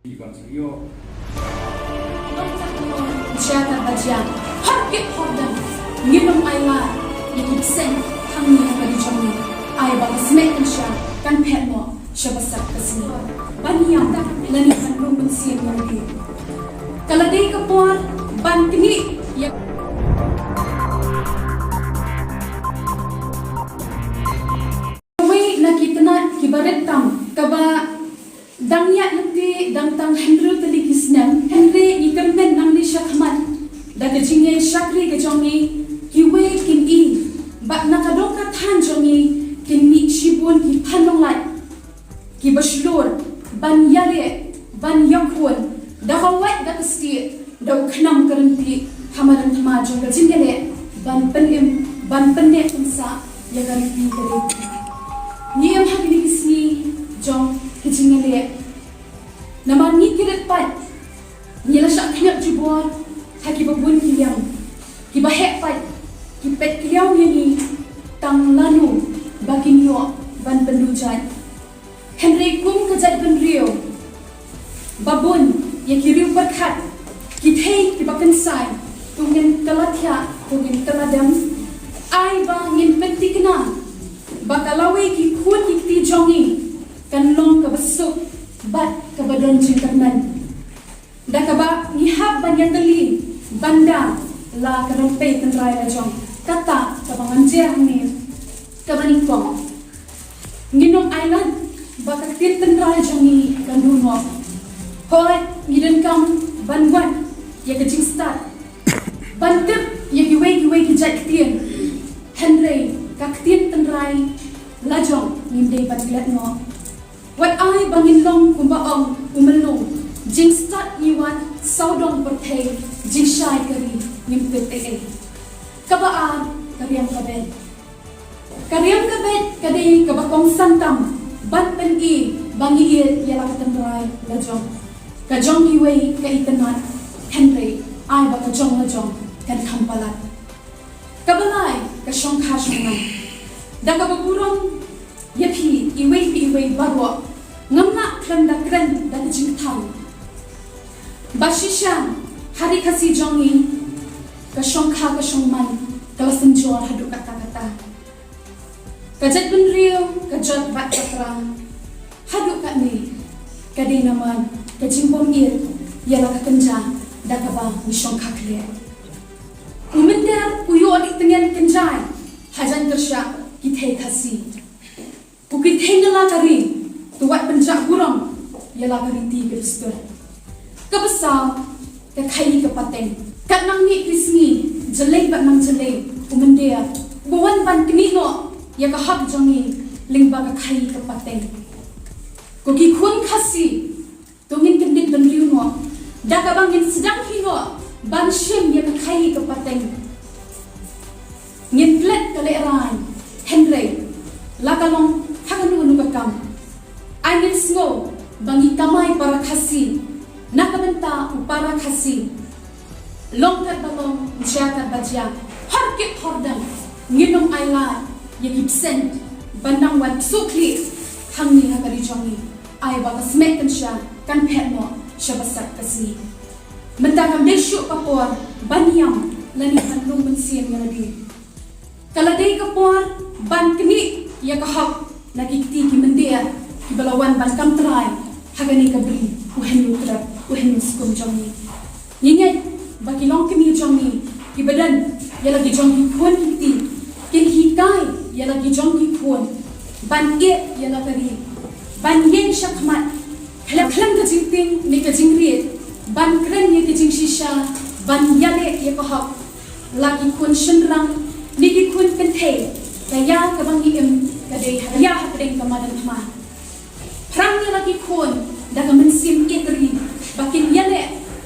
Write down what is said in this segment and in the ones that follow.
Jaka bajian, horkit hordang, ngin ailad, iaki sein, khasi haka di jongni, ai bang smek insya kan petno shabasat kasni. Baniyam lani handung mensiam lagi. Kalau dia kepuar ban kini ya. Wei nak kita nak kibaret tam kaba. Dangya nanti dangtang Henry tadi kisnam Henry ikamben nang ni syakmat daga jingai syakri ke jongi kiwe kin I bak nakadong katan jongi kin mi shibun ki panong lai ki baslur ban yale ban yakun dawai da kesti daw khnam karanti hamaran thama jonga jingale ban penim ban penne unsa ya garanti kare ni am hagni kisni jong kijingale naman ni kirat pat nila syak khnyak jubor haki babun kiliang kibahek pat kipet kiliang yani tang lanu baginyo ban pendujan Henry kum kejat benrio babun ya kiriu perkat kithei kibakan sai tungin kalatya tungin kaladam ai bangin pentikna bakalawe ki khun ki jongi kan long ka basuk bat ka badon jingkren da ka ba ngihab banyan dali banda la ka rompe tendrai la jong kata ka banganjer ni ka baningkong nginom ailad ba ka tit tendrai jong ni kan duno hoi ngiden kam banwan ya ka jing start bantep ya giwe ki jat tien Henry ka tit tendrai la jong nginde batlet no wat ai bangin long kumbaong umalong jing start iwan saudong pertei jing shai kari nimpet kabaan karyam kabet kadai kabakong santam ban pen I bangi iet yala katendrai lajong kajong kiwei ka itenat Henry ai ba kajong lajong kan kampalat kabalai ka shongka shongnam da kababurong yapi iwei barwa ngamna krenda kren da jingtang bashishan hari khasi jongi ka shongkha ka shongman kala senjor hadu kata kajat benrio kajat bat patra hadu katni kadi naman kajimbom ir yala ka kenja da ka ba ni shongkha kle umender kuyo adik tengen kenjai hajan kersha kithei khasi Bukit hengala kari tuat penjak burung yala kari ti berstur kebesar ke kai ke pateng kat nang ni krisni jelai bat nang jelai umendia buan ban knino ya ka hak jongi lingba ka kai ke pateng ko ki khun khasi tungin kendit dan riuno da ka bangin sedang hino ban shem ya ka kai ke pateng ngin plet kale ran Henry lakalong hakan nukakam angin snow bangi kamai para khasi nakabenta upara khasi longkat balong jaka bajya horkit hordang nginum ailad yaki sen bandang wan sukli hangni hakari jongi ai ba smek kan sha kan petno shabasat kasni mentakam desyu kapor banyam lani handung mensiam yaladi kaladai kapor ban kini ya kahak nakikti ki mendia ki balawan ban kam trai hagani kabri uhen utrap uhen skum jongi yingat baki long kemi jongi ki badan ya lagi jongi khon kikti kin hikai ya lagi jongi khon ban e ya lagi ban yen shakmat khala khlam ka jingting ni ka jingri ban kren ye ka jing shisha ban yale ye kahak lagi khon shenrang ni ki khon kenthe kaya kabangi kadai haya hakdeng kamadan thma prang ni lagi khon daga mensim itri bakin yale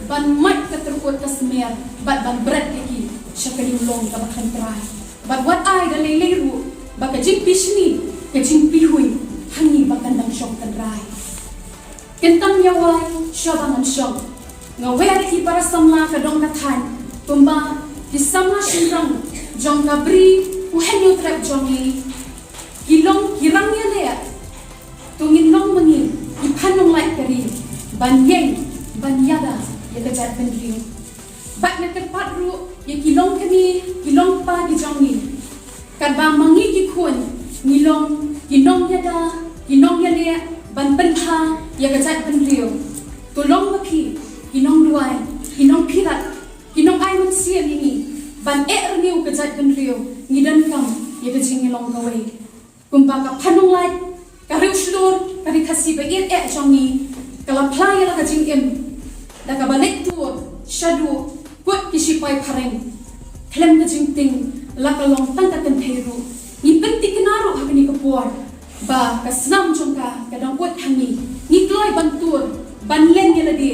ban mat katerkot kasmer bat ban berat lagi syakali ulong ka bakhan trai bat wat ai da leiru baka jing pishni ka jing pihui hangi bakan dang syok trai kentang yawai shabangan syok ngawer ki para samla ka dong kathan tumba ki samla shinrang jongka bri uhen yutrap jongi kilong kirangnya le tungin long mengin ipanong lai kari ban yeng, ban yada, ya kejat pendiri. Bat nak tepat ru, ya kilong kami, kilong pa di jongi. Kadba mangi ki kun, ngilong, kinong yada, kinong yale, ban pentha, ya kejat pendiri. Tolong mapi, kinong duai, kinong pirat, kinong ay manusia ini, ban erniu kejat pendiri, ngidan kam, ya kejingilong kawai. Kumpaka panung lai, kariu seluruh, kari khasi bagian jongi, kalau play lah kejingim, dah kabalik tu, syadu, kuat kisipai pareng, klem kejingting, lah kalong tangkat temperu, ni penting kenaruh hak ni kepuar, ba kesenam jongka, kadang kuat hangi, ni kelai bantur, ban len ye ladi,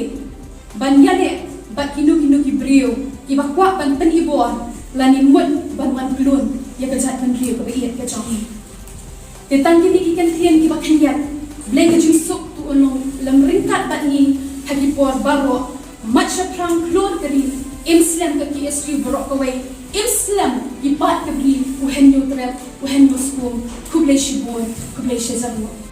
ban yale, ba kinu kibriu, kiba kuat ban pen ibuar, lani mut ban wan kelun, ya kejat penriu kebiat kejongi. Tetang kini ikan tian kiba kenyat, bleng kejusuk tu ulung lem ringkat bat ni hagi puar baro, macam perang kelur keri, Islam ke KSU berok kawai, Islam ibat kebri, uhen nyutrep, uhen nyuskum, kublai shibun, kublai shazarwa.